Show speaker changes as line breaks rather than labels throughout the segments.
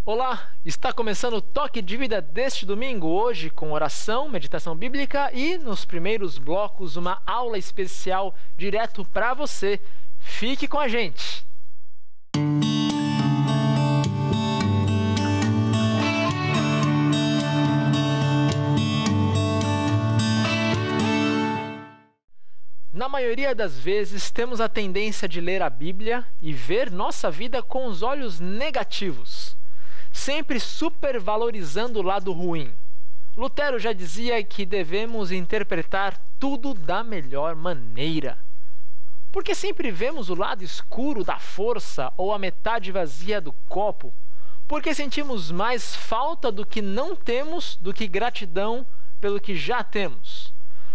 Olá, está começando o Toque de Vida deste domingo, hoje com oração, meditação bíblica e, nos primeiros blocos, uma aula especial direto para você. Fique com a gente! Na maioria das vezes, temos a tendência de ler a Bíblia e ver nossa vida com os olhos negativos, sempre supervalorizando o lado ruim. Lutero já dizia que devemos interpretar tudo da melhor maneira. Porque sempre vemos o lado escuro da força ou a metade vazia do copo? Porque sentimos mais falta do que não temos do que gratidão pelo que já temos.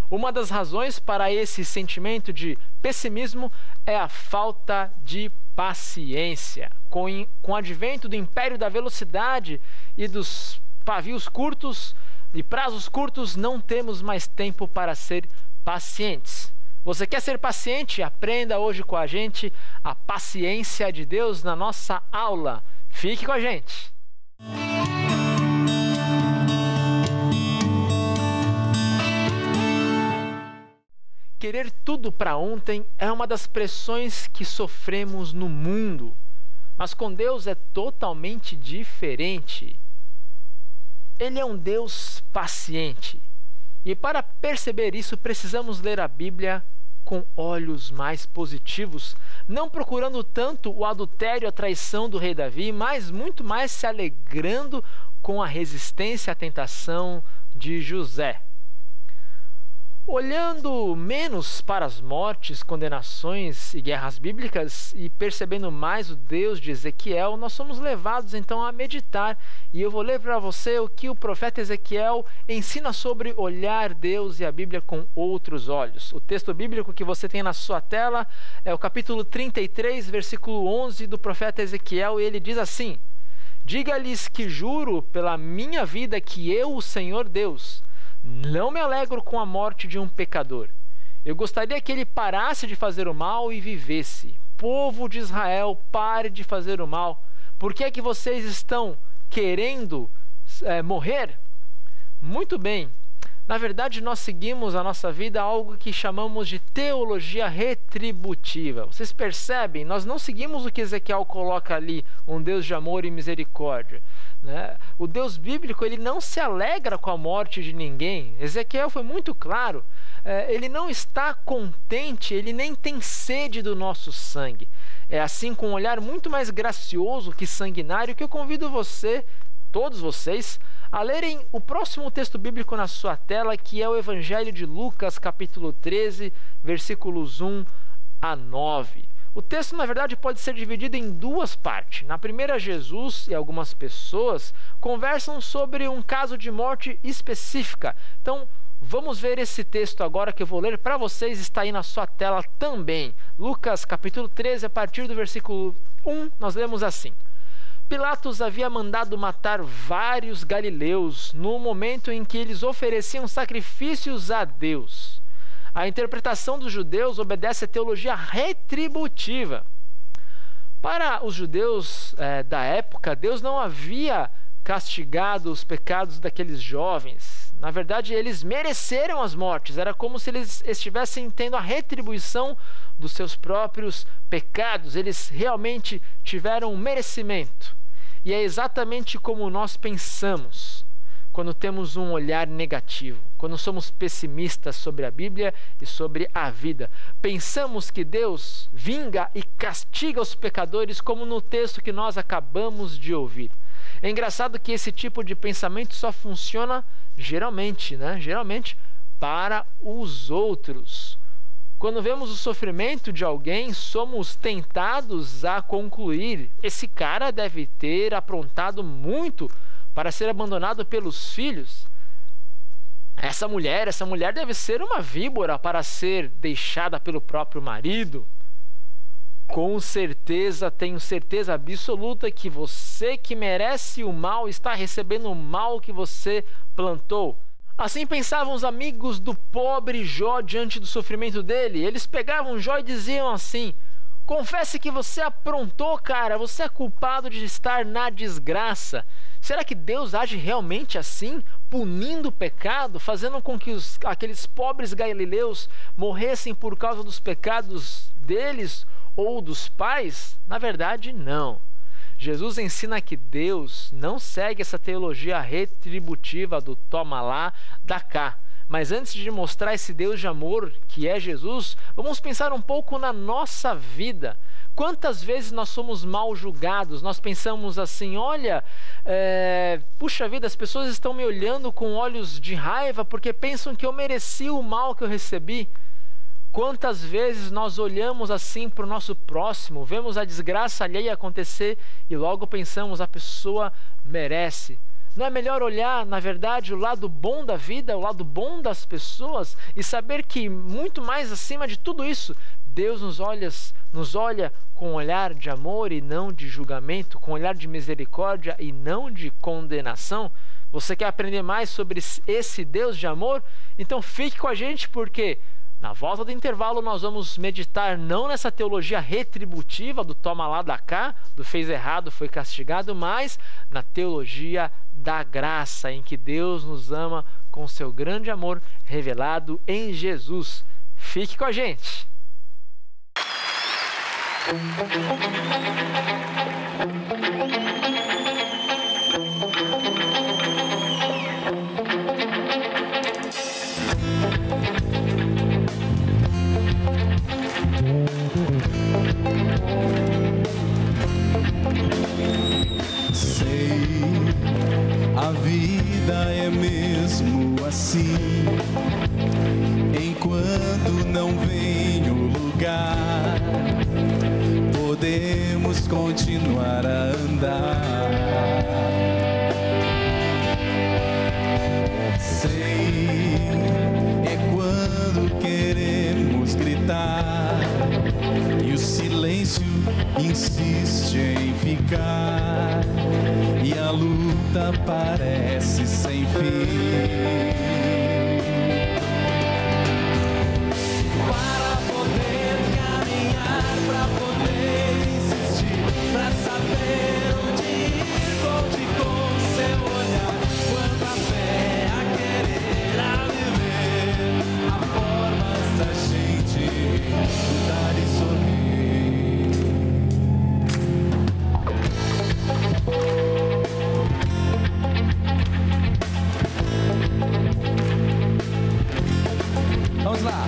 Uma das razões para esse sentimento de pessimismo é a falta de paciência. Com o advento do império da velocidade e dos pavios curtos e prazos curtos, não temos mais tempo para ser pacientes. Você quer ser paciente? Aprenda hoje com a gente a paciência de Deus na nossa aula. Fique com a gente! Querer tudo para ontem é uma das pressões que sofremos no mundo. Mas com Deus é totalmente diferente. Ele é um Deus paciente. E para perceber isso, precisamos ler a Bíblia com olhos mais positivos, não procurando tanto o adultério e a traição do rei Davi, mas muito mais se alegrando com a resistência à tentação de José. Olhando menos para as mortes, condenações e guerras bíblicas e percebendo mais o Deus de Ezequiel, nós somos levados então a meditar. E eu vou ler para você o que o profeta Ezequiel ensina sobre olhar Deus e a Bíblia com outros olhos. O texto bíblico que você tem na sua tela é o capítulo 33, versículo 11 do profeta Ezequiel, e ele diz assim: "Diga-lhes que juro pela minha vida que eu, o Senhor Deus, não me alegro com a morte de um pecador. Eu gostaria que ele parasse de fazer o mal e vivesse. Povo de Israel, pare de fazer o mal. Por que é que vocês estão querendo morrer?" Muito bem. Na verdade, nós seguimos a nossa vida algo que chamamos de teologia retributiva. Vocês percebem? Nós não seguimos o que Ezequiel coloca ali, um Deus de amor e misericórdia. O Deus bíblico, ele não se alegra com a morte de ninguém. Ezequiel foi muito claro. Ele não está contente, ele nem tem sede do nosso sangue. É assim, com um olhar muito mais gracioso que sanguinário, que eu convido você, todos vocês, a lerem o próximo texto bíblico na sua tela, que é o Evangelho de Lucas, capítulo 13, versículos 1 a 9. O texto, na verdade, pode ser dividido em duas partes. Na primeira, Jesus e algumas pessoas conversam sobre um caso de morte específica. Então, vamos ver esse texto agora que eu vou ler para vocês, está aí na sua tela também. Lucas, capítulo 13, a partir do versículo 1, nós lemos assim: "Pilatos havia mandado matar vários galileus no momento em que eles ofereciam sacrifícios a Deus. A interpretação dos judeus obedece à teologia retributiva. Para os judeus da época, Deus não havia castigado os pecados daqueles jovens. Na verdade, eles mereceram as mortes. Era como se eles estivessem tendo a retribuição dos seus próprios pecados. Eles realmente tiveram um merecimento. E é exatamente como nós pensamos quando temos um olhar negativo, quando somos pessimistas sobre a Bíblia e sobre a vida. Pensamos que Deus vinga e castiga os pecadores, como no texto que nós acabamos de ouvir. É engraçado que esse tipo de pensamento só funciona geralmente para os outros. Quando vemos o sofrimento de alguém, somos tentados a concluir: esse cara deve ter aprontado muito para ser abandonado pelos filhos. Essa mulher deve ser uma víbora para ser deixada pelo próprio marido. Com certeza, tenho certeza absoluta que você que merece o mal está recebendo o mal que você plantou. Assim pensavam os amigos do pobre Jó diante do sofrimento dele. Eles pegavam Jó e diziam assim: Confesse que você aprontou, cara. Você é culpado de estar na desgraça. Será que Deus age realmente assim, punindo o pecado, fazendo com que aqueles pobres galileus morressem por causa dos pecados deles ou dos pais? Na verdade, não. Jesus ensina que Deus não segue essa teologia retributiva do toma lá, dá cá. Mas antes de mostrar esse Deus de amor que é Jesus, vamos pensar um pouco na nossa vida. Quantas vezes nós somos mal julgados? Nós pensamos assim, olha, puxa vida, as pessoas estão me olhando com olhos de raiva porque pensam que eu mereci o mal que eu recebi. Quantas vezes nós olhamos assim para o nosso próximo, vemos a desgraça alheia acontecer e logo pensamos, a pessoa merece. Não é melhor olhar, na verdade, o lado bom da vida, o lado bom das pessoas e saber que, muito mais acima de tudo isso, Deus nos olha com um olhar de amor e não de julgamento, com um olhar de misericórdia e não de condenação? Você quer aprender mais sobre esse Deus de amor? Então fique com a gente, porque na volta do intervalo nós vamos meditar não nessa teologia retributiva do toma lá, dá cá, do fez errado, foi castigado, mas na teologia da graça, em que Deus nos ama com seu grande amor revelado em Jesus. Fique com a gente!
Sei, a vida é mesmo assim. Enquanto não vem o lugar, podemos continuar a andar. Sei, é quando queremos gritar e o silêncio insiste em ficar, e a luta parece sem fim. Para poder caminhar, para poder insistir, para saber onde ir, volte com seu olhar. Quando a fé a querer, a viver, há formas da gente lutar e sorrir. Vamos lá.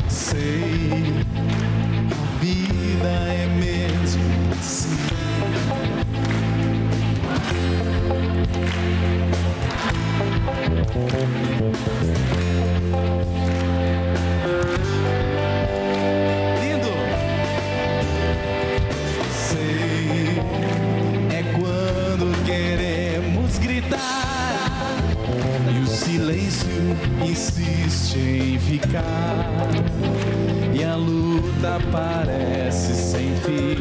Sei, a vida é mesmo assim. Lindo. Sei, é quando queremos gritar e o silêncio insiste em ficar, e a luta parece sem fim.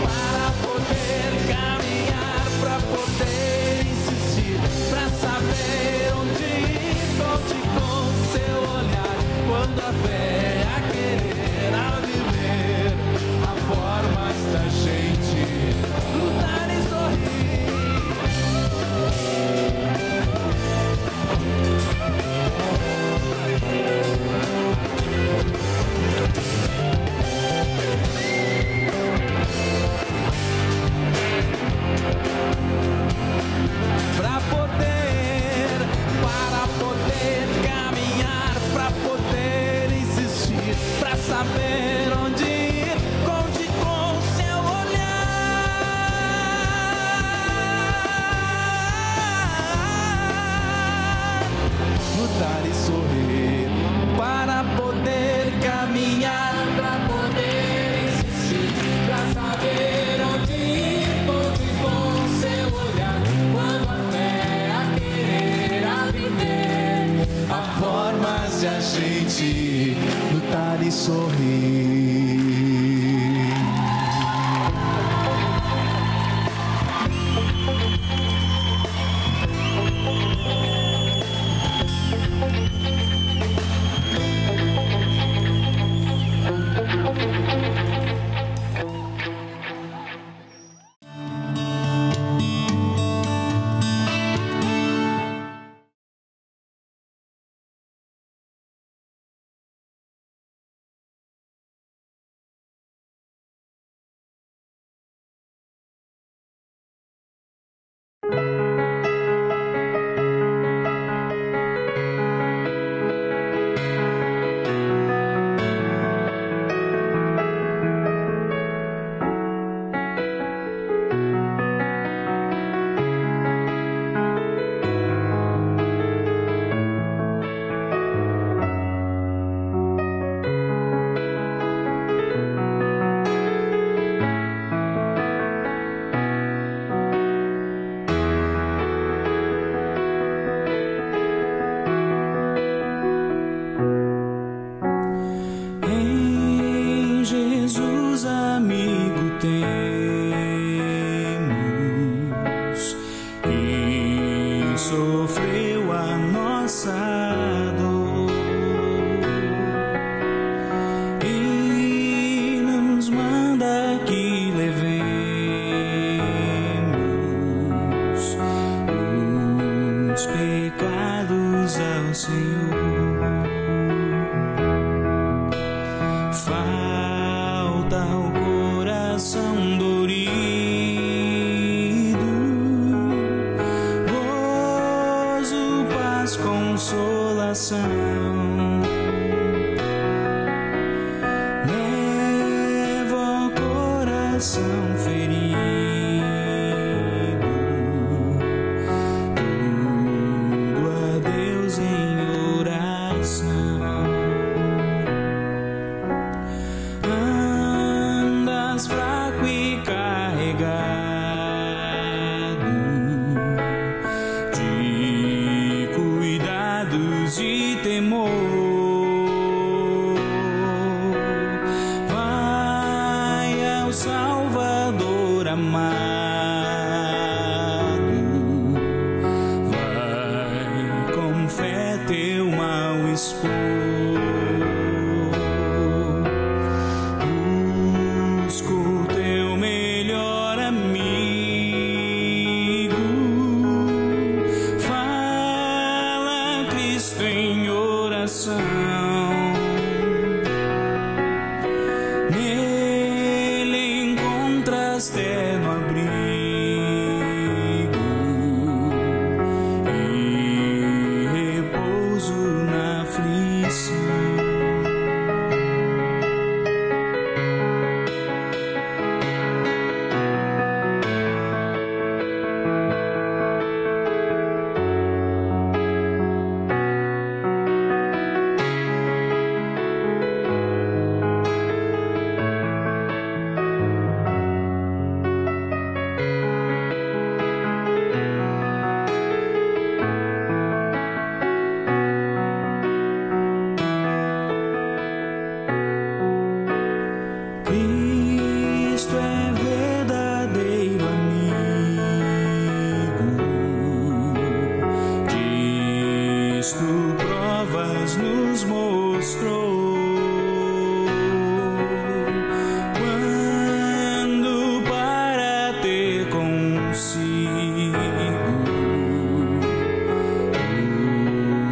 Para poder caminhar, para poder insistir, para saber onde ir, volte com seu olhar. Quando a fé a querer, a viver, há formas da gente lutar e sorrir.
Nicodemos, que sofreu a nossa dor e nos manda que levemos os pecados ao Senhor. Falta o coração dorido, gozo, paz, consolação. Leva o coração ferido, tudo a Deus em oração. Andas fraco e carregado de cuidados e temor. Vai ao Salvador amado, vai com fé teu mal expor. Busca o teu melhor amigo, fala a Cristo em oração. Nele encontras terno abrigo e repouso na aflição. Cristo é verdadeiro amigo, disto provas nos mostrou. Quando para ter consigo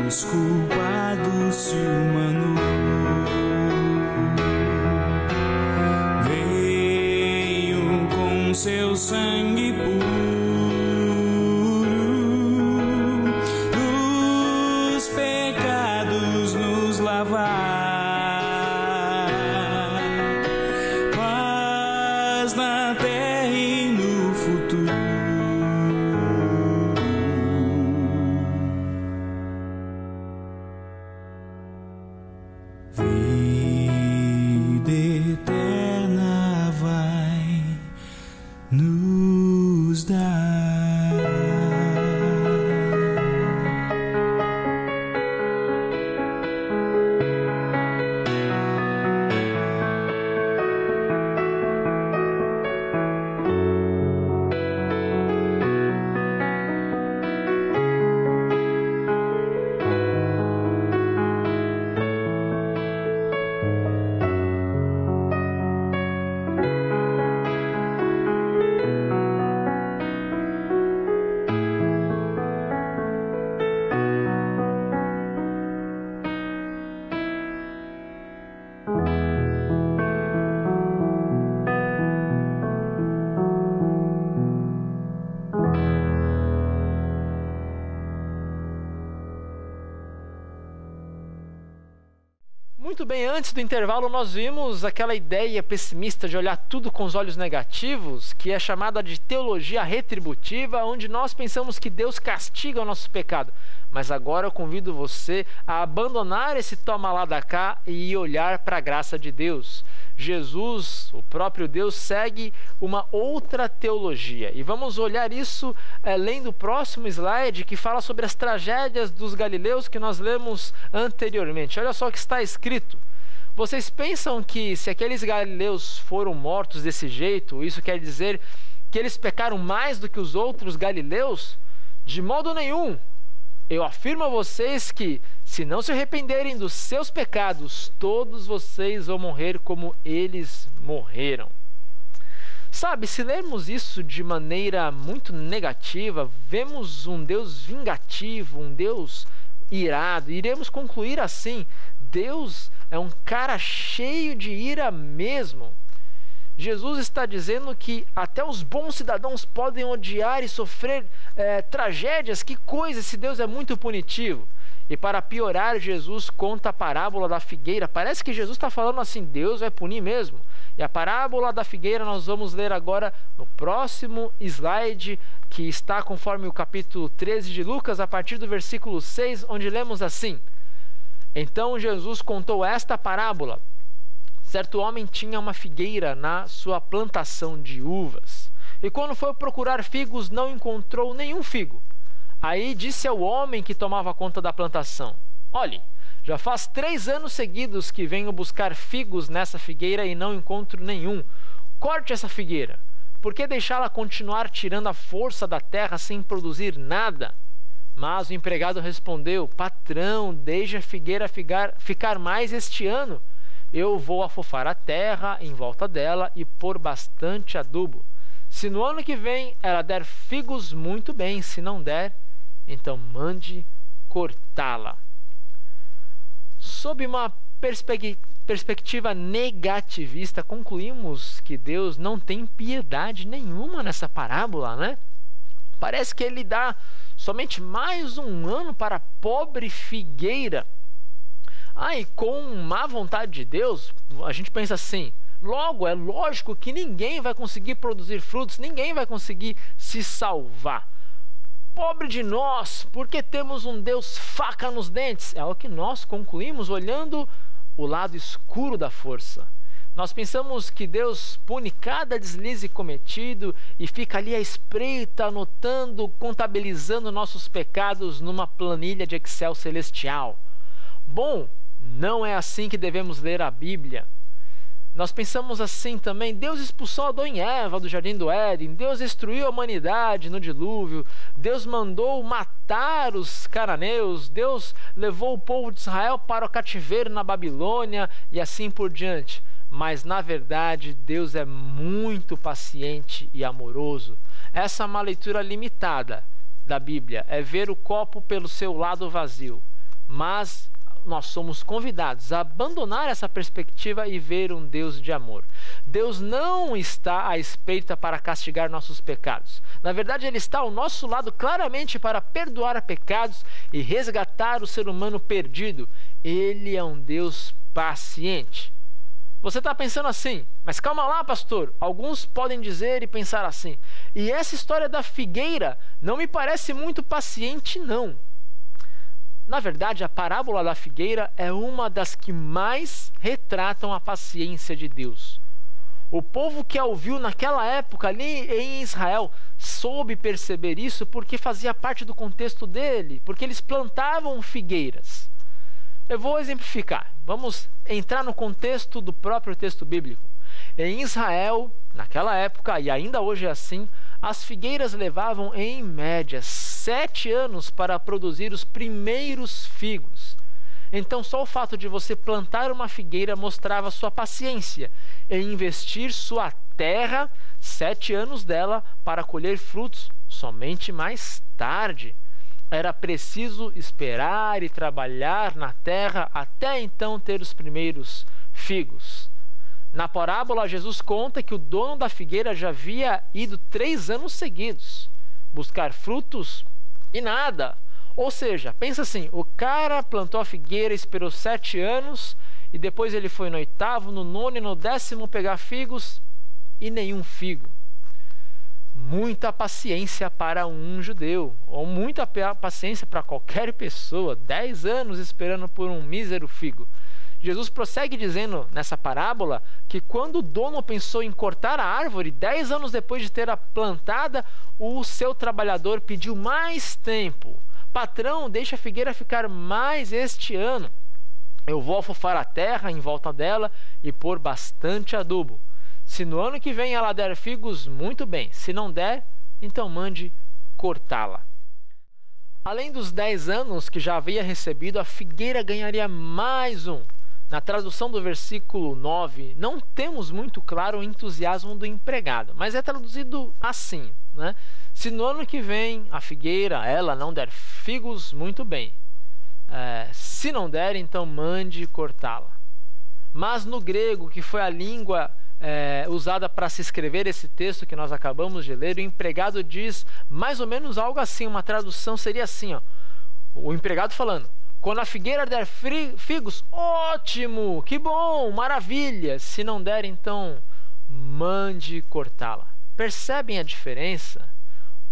os culpados se humanou. Seu sangue puro dos pecados nos lavar, paz na terra e no futuro. Vida eterna vai nos dar.
Muito bem, antes do intervalo nós vimos aquela ideia pessimista de olhar tudo com os olhos negativos, que é chamada de teologia retributiva, onde nós pensamos que Deus castiga o nosso pecado. Mas agora eu convido você a abandonar esse toma lá da cá e olhar para a graça de Deus. Jesus, o próprio Deus, segue uma outra teologia. E vamos olhar isso lendo o próximo slide, que fala sobre as tragédias dos galileus que nós lemos anteriormente. Olha só o que está escrito. Vocês pensam que se aqueles galileus foram mortos desse jeito, isso quer dizer que eles pecaram mais do que os outros galileus? De modo nenhum. Eu afirmo a vocês que, se não se arrependerem dos seus pecados, todos vocês vão morrer como eles morreram. Sabe, se lermos isso de maneira muito negativa, vemos um Deus vingativo, um Deus irado. Iremos concluir assim: Deus é um cara cheio de ira mesmo. Jesus está dizendo que até os bons cidadãos podem odiar e sofrer tragédias. Que coisa, esse Deus é muito punitivo. E para piorar, Jesus conta a parábola da figueira. Parece que Jesus está falando assim: Deus vai punir mesmo. E a parábola da figueira nós vamos ler agora no próximo slide, que está conforme o capítulo 13 de Lucas, a partir do versículo 6, onde lemos assim: Então Jesus contou esta parábola. Certo homem tinha uma figueira na sua plantação de uvas, e quando foi procurar figos, não encontrou nenhum figo. Aí disse ao homem que tomava conta da plantação: Olhe, já faz 3 anos seguidos que venho buscar figos nessa figueira e não encontro nenhum. Corte essa figueira. Por que deixá-la continuar tirando a força da terra sem produzir nada? Mas o empregado respondeu: Patrão, deixe a figueira ficar mais este ano. Eu vou afofar a terra em volta dela e pôr bastante adubo. Se no ano que vem ela der figos, muito bem. Se não der, então mande cortá-la. Sob uma perspectiva negativista, concluímos que Deus não tem piedade nenhuma nessa parábola, né? Parece que ele dá somente mais um ano para a pobre figueira. E com má vontade de Deus, a gente pensa assim: logo, é lógico que ninguém vai conseguir produzir frutos, ninguém vai conseguir se salvar. Pobre de nós, porque temos um Deus faca nos dentes. É o que nós concluímos olhando o lado escuro da força. Nós pensamos que Deus pune cada deslize cometido e fica ali à espreita, anotando, contabilizando nossos pecados numa planilha de Excel celestial. Bom, não é assim que devemos ler a Bíblia. Nós pensamos assim também: Deus expulsou Adão e Eva do jardim do Éden, Deus destruiu a humanidade no dilúvio, Deus mandou matar os cananeus, Deus levou o povo de Israel para o cativeiro na Babilônia e assim por diante. Mas na verdade Deus é muito paciente e amoroso. Essa é uma leitura limitada da Bíblia, é ver o copo pelo seu lado vazio. Mas nós somos convidados a abandonar essa perspectiva e ver um Deus de amor. Deus não está à espreita para castigar nossos pecados. Na verdade, Ele está ao nosso lado claramente para perdoar pecados e resgatar o ser humano perdido. Ele é um Deus paciente. Você está pensando assim: mas calma lá, pastor. Alguns podem dizer e pensar assim: e essa história da figueira não me parece muito paciente, não. Na verdade, a parábola da figueira é uma das que mais retratam a paciência de Deus. O povo que a ouviu naquela época ali em Israel soube perceber isso porque fazia parte do contexto dele, porque eles plantavam figueiras. Eu vou exemplificar. Vamos entrar no contexto do próprio texto bíblico. Em Israel, naquela época, e ainda hoje é assim, as figueiras levavam em média 7 anos para produzir os primeiros figos. Então só o fato de você plantar uma figueira mostrava sua paciência em investir sua terra, 7 anos dela, para colher frutos somente mais tarde. Era preciso esperar e trabalhar na terra até então ter os primeiros figos. Na parábola, Jesus conta que o dono da figueira já havia ido 3 anos seguidos buscar frutos e nada. Ou seja, pensa assim: o cara plantou a figueira, esperou 7 anos e depois ele foi no 8º, no 9º e no 10º pegar figos e nenhum figo. Muita paciência para um judeu, ou muita paciência para qualquer pessoa. 10 anos esperando por um mísero figo. Jesus prossegue dizendo nessa parábola que quando o dono pensou em cortar a árvore, 10 anos depois de ter a plantada, o seu trabalhador pediu mais tempo. Patrão, deixa a figueira ficar mais este ano. Eu vou afofar a terra em volta dela e pôr bastante adubo. Se no ano que vem ela der figos, muito bem. Se não der, então mande cortá-la. Além dos 10 anos que já havia recebido, a figueira ganharia mais um. Na tradução do versículo 9, não temos muito claro o entusiasmo do empregado, mas é traduzido assim, né? Se no ano que vem a figueira, ela não der figos, muito bem. Se não der, então mande cortá-la. Mas no grego, que foi a língua usada para se escrever esse texto que nós acabamos de ler, o empregado diz mais ou menos algo assim. Uma tradução seria assim, ó, o empregado falando: quando a figueira der figos, ótimo, que bom, maravilha. Se não der, então mande cortá-la. Percebem a diferença?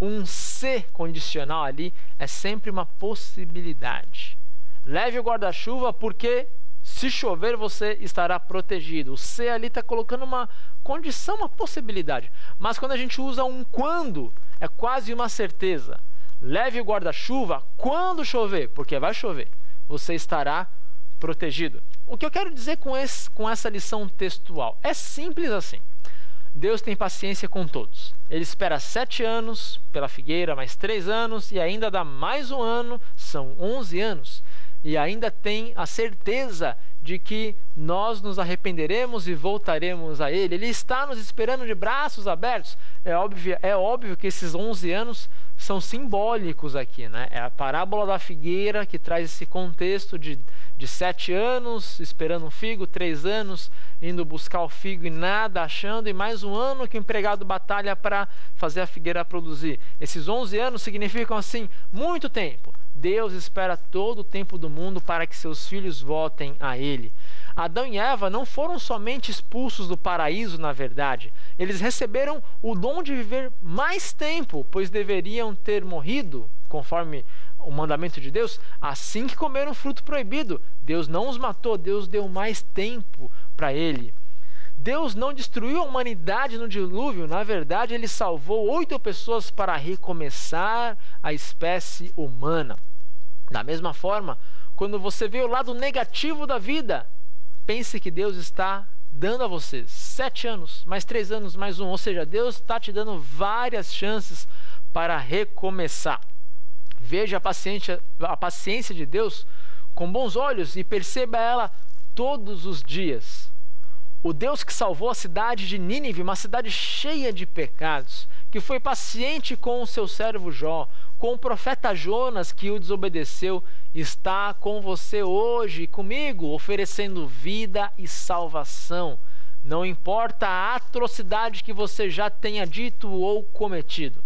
Um se condicional ali é sempre uma possibilidade. Leve o guarda-chuva porque se chover você estará protegido. O se ali está colocando uma condição, uma possibilidade. Mas quando a gente usa um quando, é quase uma certeza. Leve o guarda-chuva quando chover, porque vai chover. Você estará protegido. O que eu quero dizer com essa lição textual? É simples assim. Deus tem paciência com todos. Ele espera 7 anos pela figueira, mais 3 anos, e ainda dá mais um ano, são 11 anos. E ainda tem a certeza de que nós nos arrependeremos e voltaremos a Ele. Ele está nos esperando de braços abertos. É óbvio que esses 11 anos são simbólicos aqui, né? É a parábola da figueira que traz esse contexto de 7 anos esperando um figo, 3 anos indo buscar o figo e nada achando, e mais um ano que o empregado batalha para fazer a figueira produzir. Esses 11 anos significam assim, muito tempo. Deus espera todo o tempo do mundo para que seus filhos voltem a Ele. Adão e Eva não foram somente expulsos do paraíso, na verdade. Eles receberam o dom de viver mais tempo, pois deveriam ter morrido, conforme o mandamento de Deus, assim que comeram o fruto proibido. Deus não os matou, Deus deu mais tempo para ele. Deus não destruiu a humanidade no dilúvio, na verdade ele salvou 8 pessoas para recomeçar a espécie humana. Da mesma forma, quando você vê o lado negativo da vida, pense que Deus está dando a você 7 anos, mais 3 anos, mais um, ou seja, Deus está te dando várias chances para recomeçar. Veja a paciência de Deus com bons olhos e perceba ela todos os dias. O Deus que salvou a cidade de Nínive, uma cidade cheia de pecados, que foi paciente com o seu servo Jó, com o profeta Jonas que o desobedeceu, está com você hoje, comigo, oferecendo vida e salvação. Não importa a atrocidade que você já tenha dito ou cometido.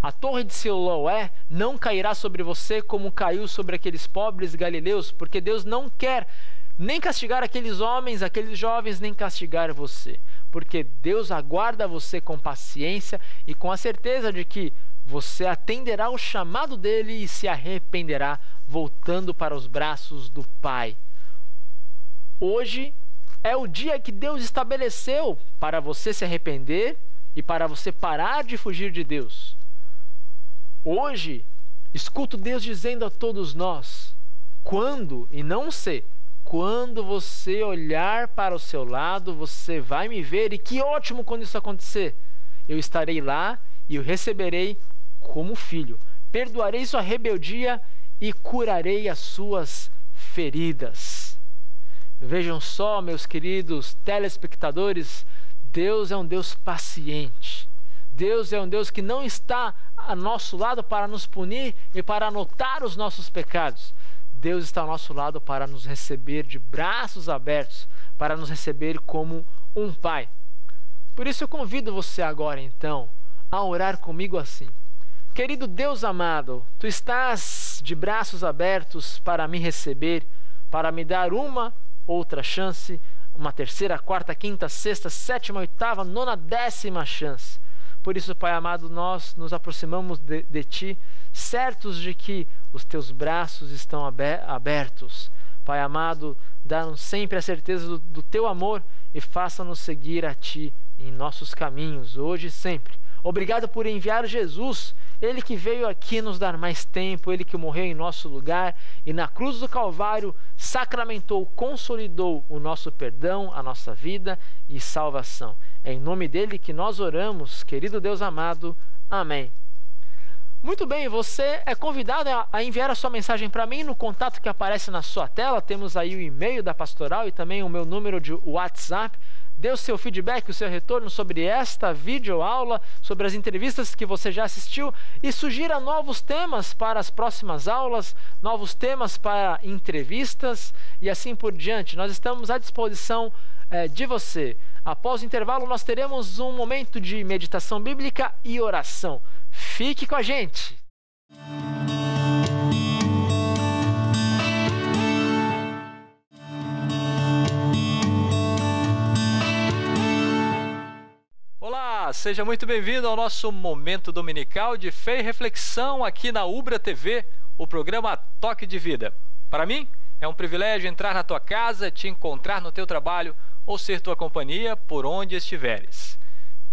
A torre de Siloé não cairá sobre você como caiu sobre aqueles pobres galileus, porque Deus não quer nem castigar aqueles homens, aqueles jovens, nem castigar você. Porque Deus aguarda você com paciência e com a certeza de que você atenderá ao chamado dele e se arrependerá, voltando para os braços do Pai. Hoje é o dia que Deus estabeleceu para você se arrepender e para você parar de fugir de Deus. Hoje, escuto Deus dizendo a todos nós: quando, e não se, quando você olhar para o seu lado, você vai me ver, e que ótimo quando isso acontecer. Eu estarei lá e o receberei como filho. Perdoarei sua rebeldia e curarei as suas feridas. Vejam só, meus queridos telespectadores, Deus é um Deus paciente. Deus é um Deus que não está a nosso lado para nos punir e para anotar os nossos pecados. Deus está ao nosso lado para nos receber de braços abertos, para nos receber como um pai. Por isso eu convido você agora, então, a orar comigo assim: querido Deus amado, Tu estás de braços abertos para me receber, para me dar uma outra chance, uma terceira, quarta, quinta, sexta, sétima, oitava, nona, 10ª chance. Por isso, Pai amado, nós nos aproximamos de Ti, certos de que os Teus braços estão abertos. Pai amado, dá-nos sempre a certeza do Teu amor e faça-nos seguir a Ti em nossos caminhos, hoje e sempre. Obrigado por enviar Jesus, Ele que veio aqui nos dar mais tempo, Ele que morreu em nosso lugar e na cruz do Calvário sacramentou, consolidou o nosso perdão, a nossa vida e salvação. É em nome dele que nós oramos, querido Deus amado. Amém. Muito bem, você é convidado a enviar a sua mensagem para mim no contato que aparece na sua tela. Temos aí o e-mail da Pastoral e também o meu número de WhatsApp. Dê o seu feedback, o seu retorno sobre esta videoaula, sobre as entrevistas que você já assistiu e sugira novos temas para as próximas aulas, novos temas para entrevistas e assim por diante. Nós estamos à disposição de você. Após o intervalo, nós teremos um momento de meditação bíblica e oração. Fique com a gente! Olá, seja muito bem-vindo ao nosso momento dominical de fé e reflexão aqui na Ubra TV, o programa Toque de Vida. Para mim, é um privilégio entrar na tua casa, te encontrar no teu trabalho ou ser tua companhia por onde estiveres.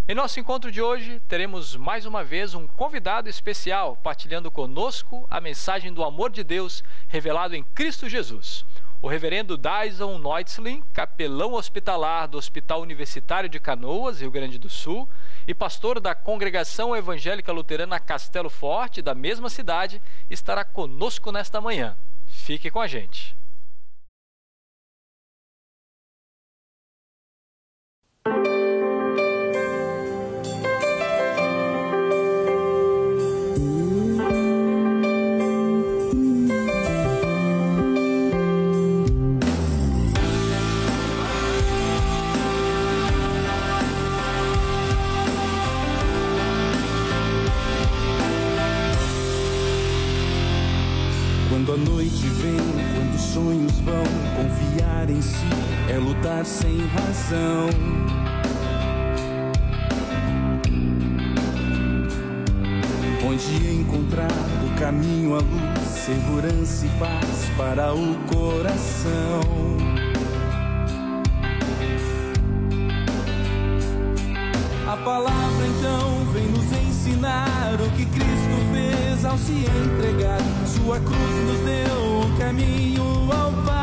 Em nosso encontro de hoje, teremos mais uma vez um convidado especial partilhando conosco a mensagem do amor de Deus revelado em Cristo Jesus. O reverendo Dyson Neutzlin, capelão hospitalar do Hospital Universitário de Canoas, Rio Grande do Sul, e pastor da Congregação Evangélica Luterana Castelo Forte, da mesma cidade, estará conosco nesta manhã. Fique com a gente.
Quando a noite vem, quando os sonhos vão, confiar em si é lutar sem razão. Onde encontrar o caminho, a luz, segurança e paz para o coração. A palavra então vem nos ensinar o que Cristo fez ao se entregar. Sua cruz nos deu o caminho ao Pai.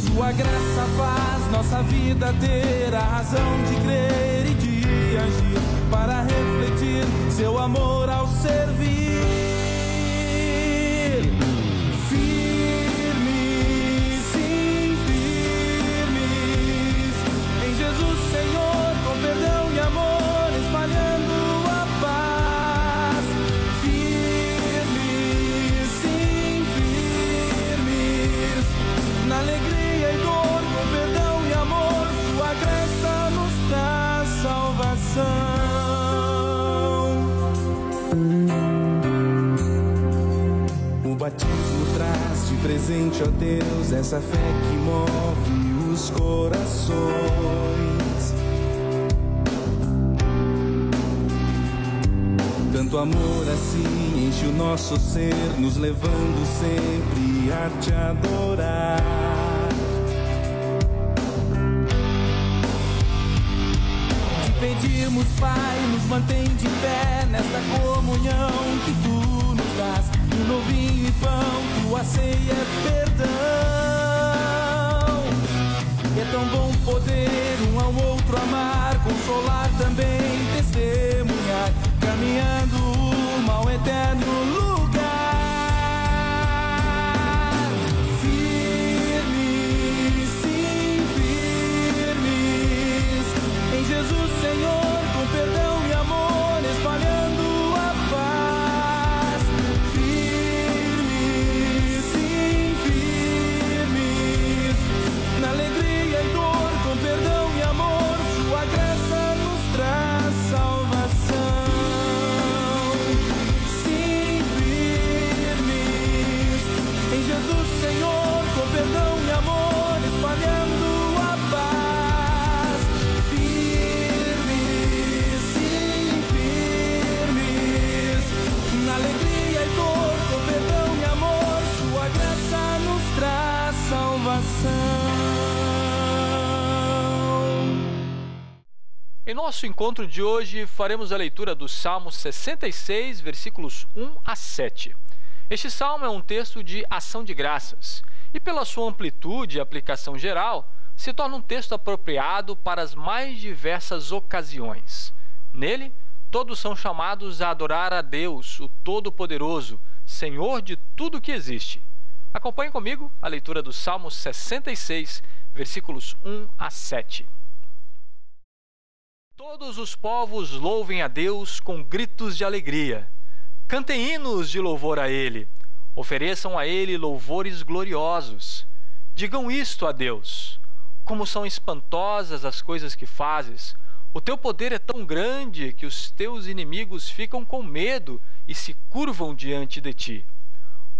Sua graça faz nossa vida ter a razão de crer e de agir, para refletir seu amor ao servir. Firmes, sim, firmes, em Jesus Senhor, com perdão e amor, espalhando a paz. Firmes, sim, firmes, na alegria e dor, com perdão e amor, sua graça nos dá salvação. O batismo traz de presente, ó Deus, essa fé que move os corações. Tanto amor assim enche o nosso ser, nos levando sempre a te adorar. Te pedimos, Pai, nos mantém de pé nesta comunhão que tu nos dás. E o novinho e pão, tua ceia é perdão. E é tão bom poder um ao outro amar, consolar também, testemunhar, caminhando rumo ao eterno lugar. Firmes, sim, firmes, em Jesus Senhor, com perdão e amor, espalhando a paz. Firmes, sim, firmes, na alegria e dor, com perdão e amor, sua graça nos traz salvação. Sim, firmes, em Jesus Senhor, com perdão e amor, espalhando a paz. Firmes,
Em nosso encontro de hoje, faremos a leitura do Salmo 66, versículos 1 a 7. Este salmo é um texto de ação de graças e, pela sua amplitude e aplicação geral, se torna um texto apropriado para as mais diversas ocasiões. Nele, todos são chamados a adorar a Deus, o Todo-Poderoso, Senhor de tudo que existe. Acompanhe comigo a leitura do Salmo 66, versículos 1 a 7. Todos os povos louvem a Deus com gritos de alegria. Cantem hinos de louvor a Ele. Ofereçam a Ele louvores gloriosos. Digam isto a Deus: como são espantosas as coisas que fazes. O teu poder é tão grande que os teus inimigos ficam com medo e se curvam diante de ti.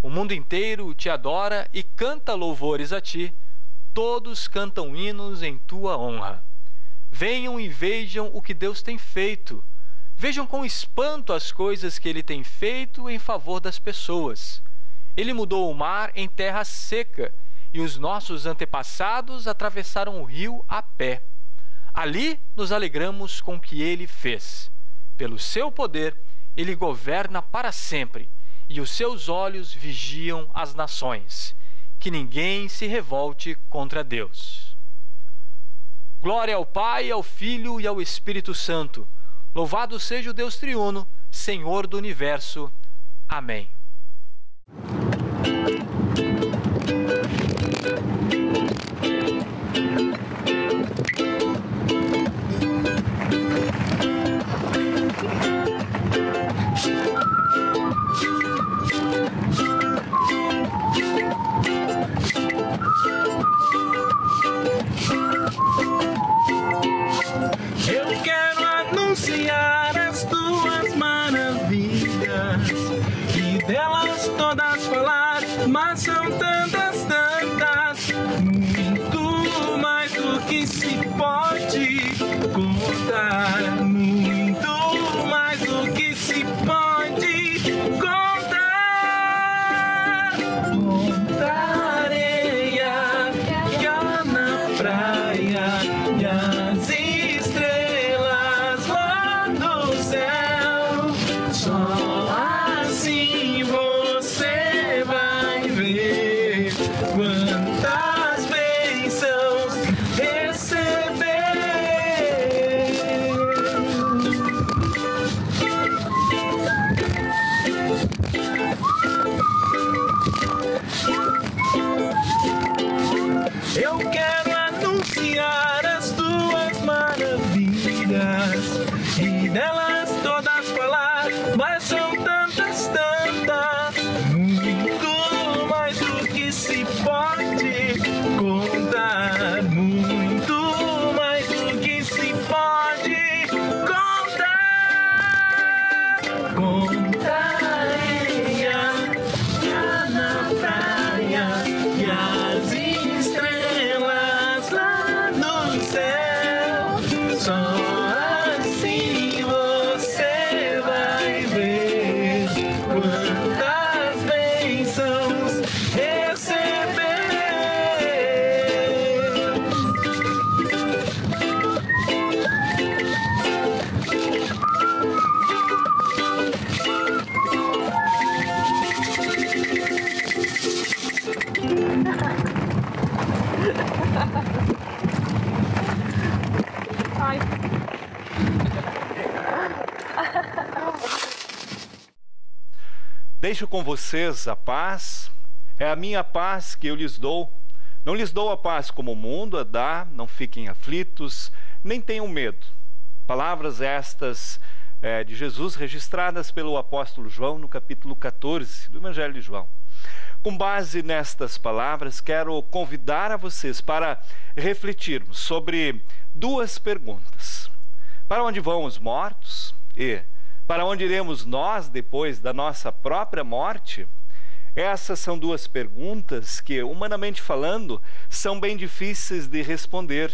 O mundo inteiro te adora e canta louvores a ti. Todos cantam hinos em tua honra. Venham e vejam o que Deus tem feito. Vejam com espanto as coisas que Ele tem feito em favor das pessoas. Ele mudou o mar em terra seca e os nossos antepassados atravessaram o rio a pé. Ali nos alegramos com o que Ele fez. Pelo seu poder, Ele governa para sempre e os seus olhos vigiam as nações. Que ninguém se revolte contra Deus. Glória ao Pai, ao Filho e ao Espírito Santo. Louvado seja o Deus triuno, Senhor do universo. Amém.
Eu quero anunciar as tuas maravilhas e delas todas falar, mas são tantas, muito mais do que se pode contar, muito mais do que se pode contar. Contar areia que há na praia e as estrelas lá do céu. Só assim você vai ver quantas bênçãos receber. Eu quero anunciar as tuas maravilhas e delas todas falar, mas são tantas, muito mais do que se pode contar, muito mais do que se pode contar. Contar areia que há na praia e as estrelas lá no céu. Só assim você vai ver quantas bênçãos receber.
Deixo com vocês a paz, é a minha paz que eu lhes dou. Não lhes dou a paz como o mundo a dá, não fiquem aflitos, nem tenham medo. Palavras estas de Jesus registradas pelo apóstolo João no capítulo 14 do Evangelho de João. Com base nestas palavras, quero convidar a vocês para refletirmos sobre duas perguntas. Para onde vão os mortos? E para onde iremos nós depois da nossa própria morte? Essas são duas perguntas que, humanamente falando, são bem difíceis de responder.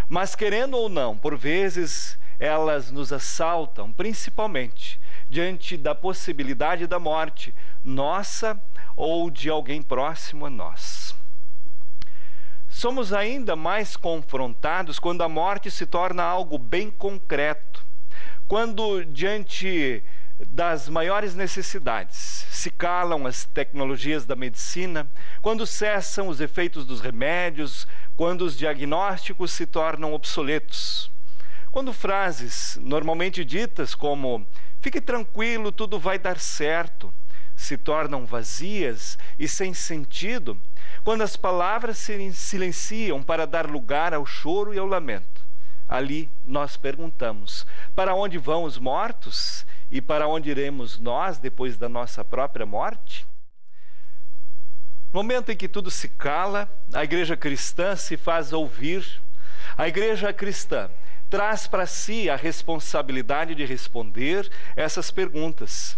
Mas, querendo ou não, por vezes elas nos assaltam, principalmente diante da possibilidade da morte, nossa ou de alguém próximo a nós. somos ainda mais confrontados quando a morte se torna algo bem concreto. Quando, diante das maiores necessidades, se calam as tecnologias da medicina, quando cessam os efeitos dos remédios, quando os diagnósticos se tornam obsoletos. Quando frases normalmente ditas como "fique tranquilo, tudo vai dar certo", se tornam vazias e sem sentido, quando as palavras se silenciam para dar lugar ao choro e ao lamento, ali nós perguntamos: para onde vão os mortos? E para onde iremos nós depois da nossa própria morte? No momento em que tudo se cala, a igreja cristã se faz ouvir. A igreja cristã traz para si a responsabilidade de responder essas perguntas.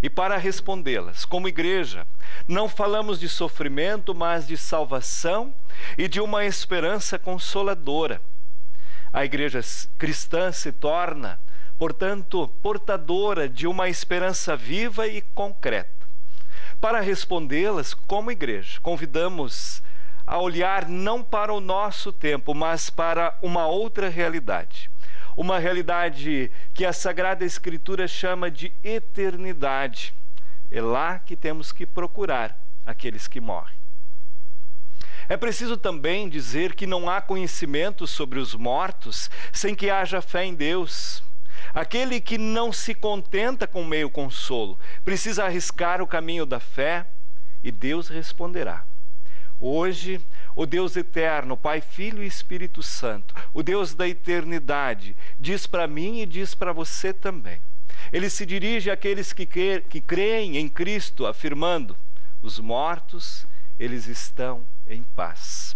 E para respondê-las, como igreja, não falamos de sofrimento, mas de salvação e de uma esperança consoladora. A igreja cristã se torna, portanto, portadora de uma esperança viva e concreta. Para respondê-las, como igreja, convidamos a olhar não para o nosso tempo, mas para uma outra realidade. Uma realidade que a Sagrada Escritura chama de eternidade. É lá que temos que procurar aqueles que morrem. É preciso também dizer que não há conhecimento sobre os mortos sem que haja fé em Deus. Aquele que não se contenta com meio consolo precisa arriscar o caminho da fé e Deus responderá. Hoje, o Deus eterno, Pai, Filho e Espírito Santo, o Deus da eternidade, diz para mim e diz para você também. Ele se dirige àqueles que creem em Cristo, afirmando: os mortos, eles estão em paz.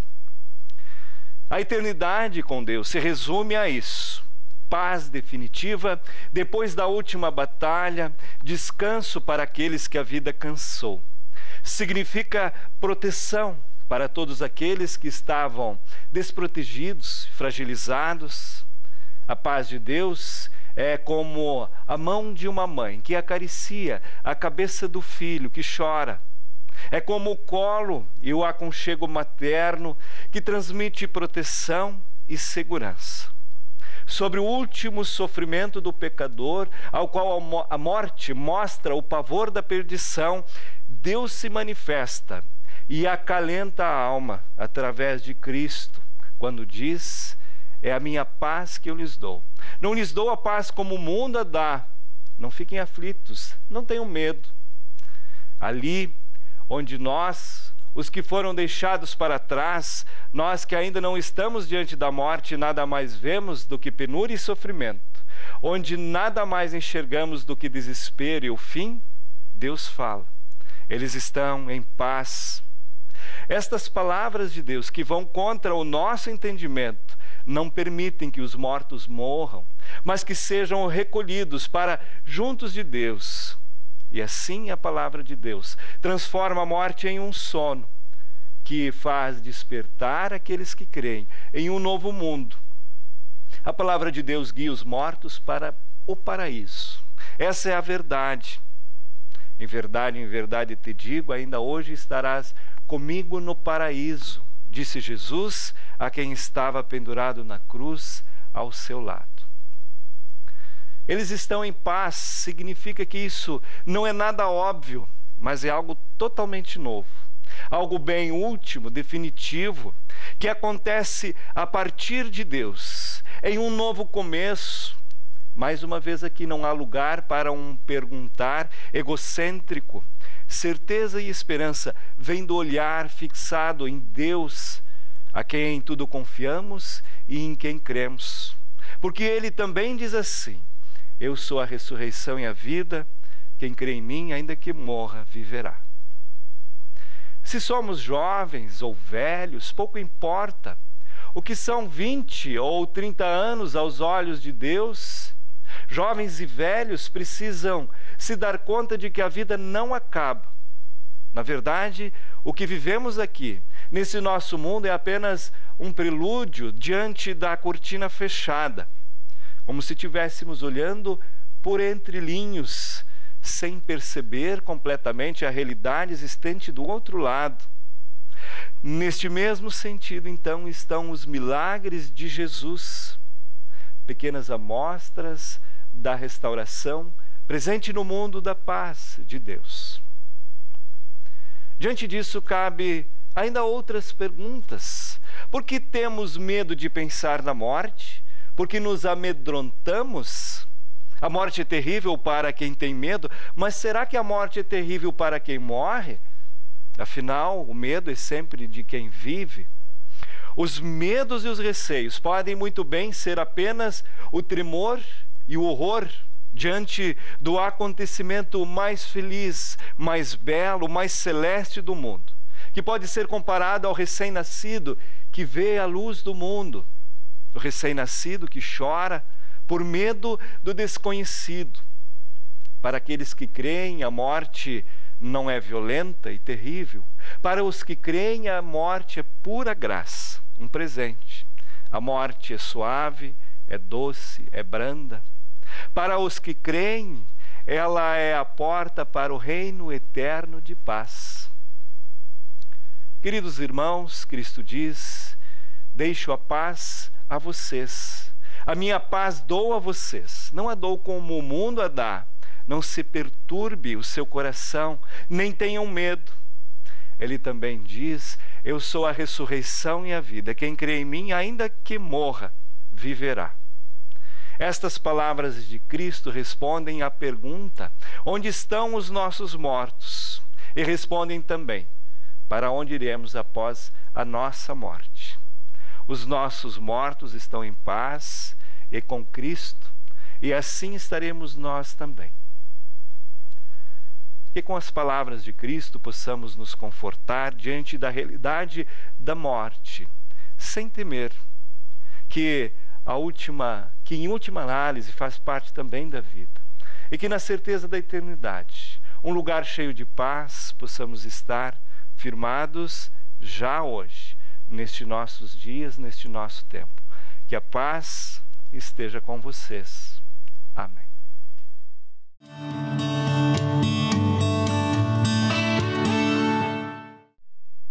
A eternidade com Deus se resume a isso: paz definitiva depois da última batalha, descanso para aqueles que a vida cansou. Significa proteção para todos aqueles que estavam desprotegidos, fragilizados. A paz de Deus é como a mão de uma mãe que acaricia a cabeça do filho que chora. É como o colo e o aconchego materno que transmite proteção e segurança. Sobre o último sofrimento do pecador, ao qual a morte mostra o pavor da perdição, Deus se manifesta e acalenta a alma através de Cristo, quando diz: é a minha paz que eu lhes dou. Não lhes dou a paz como o mundo a dá. Não fiquem aflitos, não tenham medo. Ali onde nós, os que foram deixados para trás, nós que ainda não estamos diante da morte, nada mais vemos do que penúria e sofrimento, onde nada mais enxergamos do que desespero e o fim, Deus fala: eles estão em paz. Estas palavras de Deus, que vão contra o nosso entendimento, não permitem que os mortos morram, mas que sejam recolhidos para juntos de Deus. E assim a palavra de Deus transforma a morte em um sono, que faz despertar aqueles que creem em um novo mundo. A palavra de Deus guia os mortos para o paraíso. Essa é a verdade. Em verdade te digo, ainda hoje estarás comigo no paraíso, disse Jesus a quem estava pendurado na cruz ao seu lado. Eles estão em paz, significa que isso não é nada óbvio, mas é algo totalmente novo. Algo bem último, definitivo, que acontece a partir de Deus, em um novo começo. Mais uma vez aqui não há lugar para um perguntar egocêntrico. Certeza e esperança vêm do olhar fixado em Deus, a quem em tudo confiamos e em quem cremos. Porque Ele também diz assim: eu sou a ressurreição e a vida, quem crê em mim, ainda que morra, viverá. Se somos jovens ou velhos, pouco importa. O que são 20 ou 30 anos aos olhos de Deus? Jovens e velhos precisam se dar conta de que a vida não acaba. Na verdade, o que vivemos aqui, nesse nosso mundo, é apenas um prelúdio diante da cortina fechada. Como se estivéssemos olhando por entre linhos, sem perceber completamente a realidade existente do outro lado. Neste mesmo sentido, então, estão os milagres de Jesus, pequenas amostras da restauração presente no mundo da paz de Deus. Diante disso, cabe ainda outras perguntas. Por que temos medo de pensar na morte? Por que nos amedrontamos? A morte é terrível para quem tem medo, mas será que a morte é terrível para quem morre? Afinal, o medo é sempre de quem vive. Os medos e os receios podem muito bem ser apenas o tremor e o horror diante do acontecimento mais feliz, mais belo, mais celeste do mundo, que pode ser comparado ao recém-nascido que vê a luz do mundo, o recém-nascido que chora por medo do desconhecido. Para aqueles que creem, a morte não é violenta e terrível. Para os que creem, a morte é pura graça, um presente. A morte é suave, é doce, é branda. Para os que creem, ela é a porta para o reino eterno de paz. Queridos irmãos, Cristo diz: deixo a paz a vocês. A minha paz dou a vocês. Não a dou como o mundo a dá. Não se perturbe o seu coração, nem tenham medo. Ele também diz: eu sou a ressurreição e a vida. Quem crê em mim, ainda que morra, viverá. Estas palavras de Cristo respondem à pergunta: onde estão os nossos mortos? E respondem também: para onde iremos após a nossa morte? Os nossos mortos estão em paz e com Cristo, e assim estaremos nós também. Que com as palavras de Cristo possamos nos confortar diante da realidade da morte, sem temer, que em última análise faz parte também da vida, e que na certeza da eternidade, um lugar cheio de paz, possamos estar firmados já hoje, nestes nossos dias, neste nosso tempo. Que a paz esteja com vocês. Amém.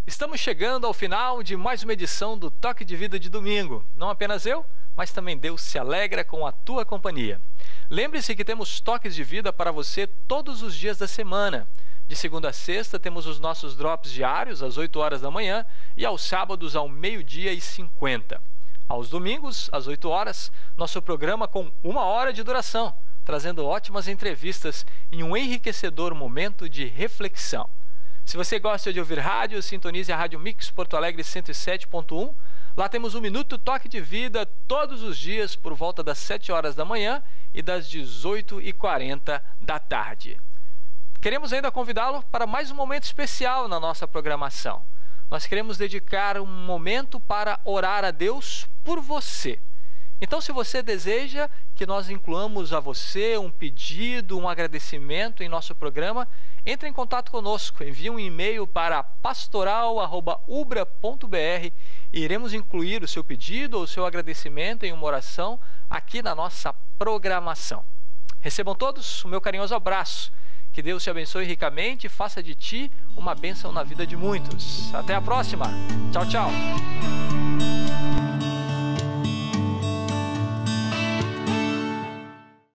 Estamos chegando ao final de mais uma edição do Toque de Vida de domingo. Não apenas eu, mas também Deus se alegra com a tua companhia. Lembre-se que temos toques de vida para você todos os dias da semana. De segunda a sexta temos os nossos drops diários às 8 horas da manhã e aos sábados ao 12h50. Aos domingos, às 8 horas, nosso programa com 1 hora de duração, trazendo ótimas entrevistas em um enriquecedor momento de reflexão. Se você gosta de ouvir rádio, sintonize a Rádio Mix Porto Alegre 107.1. Lá temos um Minuto Toque de Vida todos os dias por volta das 7 horas da manhã e das 18h40 da tarde. Queremos ainda convidá-lo para mais um momento especial na nossa programação. Nós queremos dedicar um momento para orar a Deus por você. Então, se você deseja que nós incluamos a você um pedido, um agradecimento em nosso programa, entre em contato conosco, envie um e-mail para pastoral@ubra.br e iremos incluir o seu pedido ou o seu agradecimento em uma oração aqui na nossa programação. Recebam todos o meu carinhoso abraço. Que Deus te abençoe ricamente e faça de ti uma bênção na vida de muitos. Até a próxima. Tchau, tchau.